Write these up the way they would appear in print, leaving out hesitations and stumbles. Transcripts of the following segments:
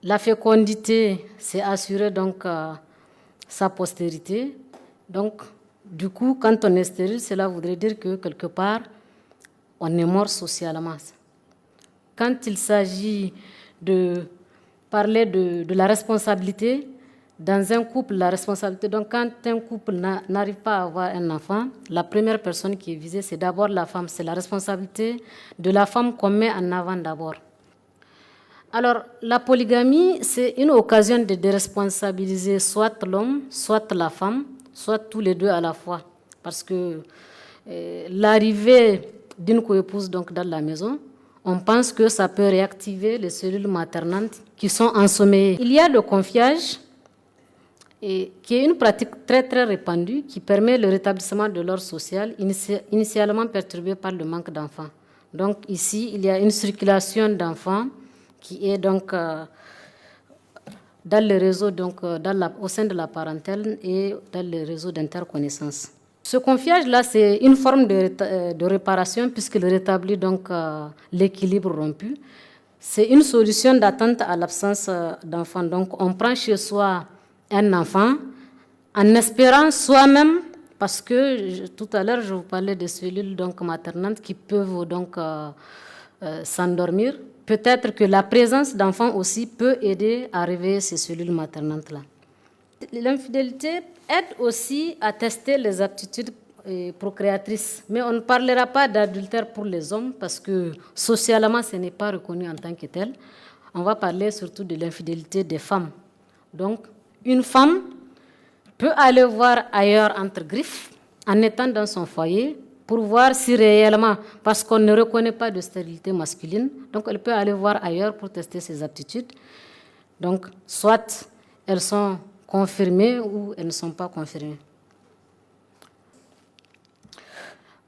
La fécondité, c'est assurer donc sa postérité. Donc, du coup, quand on est stérile, cela voudrait dire que quelque part, on est mort socialement. Quand il s'agit de parler de la responsabilité, dans un couple, la responsabilité, donc quand un couple n'arrive pas à avoir un enfant, la première personne qui est visée, c'est d'abord la femme. C'est la responsabilité de la femme qu'on met en avant d'abord. Alors, la polygamie, c'est une occasion de déresponsabiliser soit l'homme, soit la femme, soit tous les deux à la fois. Parce que l'arrivée d'une coépouse donc, dans la maison, on pense que ça peut réactiver les cellules maternantes qui sont ensommeillées. Il y a le confiage, qui est une pratique très très répandue, qui permet le rétablissement de l'ordre social, initialement perturbé par le manque d'enfants. Donc ici, il y a une circulation d'enfants qui est donc dans le réseau, donc, au sein de la parentèle et dans le réseau d'interconnaissance. Ce confiage-là, c'est une forme de réparation puisqu'il rétablit donc l'équilibre rompu. C'est une solution d'attente à l'absence d'enfant. Donc on prend chez soi un enfant en espérant soi-même, parce que tout à l'heure je vous parlais des cellules donc, maternantes qui peuvent donc s'endormir. Peut-être que la présence d'enfants aussi peut aider à réveiller ces cellules maternantes-là. L'infidélité aide aussi à tester les aptitudes procréatrices, mais on ne parlera pas d'adultère pour les hommes parce que socialement ce n'est pas reconnu en tant que tel. On va parler surtout de l'infidélité des femmes. Donc, une femme peut aller voir ailleurs entre griffes en étant dans son foyer pour voir si réellement, parce qu'on ne reconnaît pas de stérilité masculine, donc elle peut aller voir ailleurs pour tester ses aptitudes. Donc, soit elles sont confirmées ou elles ne sont pas confirmées.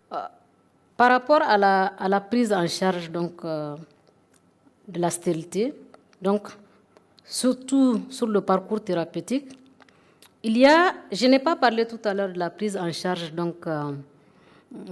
Par rapport à la prise en charge donc, de la stérilité, donc, surtout sur le parcours thérapeutique, je n'ai pas parlé tout à l'heure de la prise en charge donc,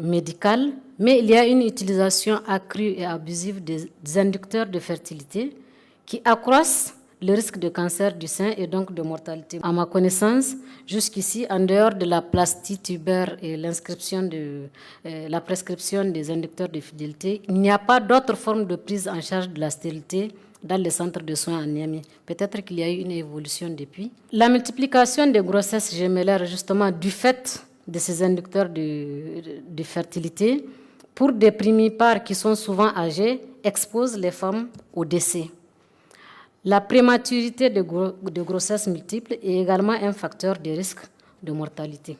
médicale, mais il y a une utilisation accrue et abusive des inducteurs de fertilité qui accroissent le risque de cancer du sein et donc de mortalité. À ma connaissance, jusqu'ici, en dehors de la plastie tubaire et la prescription des inducteurs de fidélité, il n'y a pas d'autre forme de prise en charge de la stérilité dans les centres de soins en Niamey. Peut-être qu'il y a eu une évolution depuis. La multiplication des grossesses gémellaires, justement, du fait de ces inducteurs de fertilité, pour des primipares qui sont souvent âgés, expose les femmes au décès. La prématurité de grossesses multiples est également un facteur de risque de mortalité.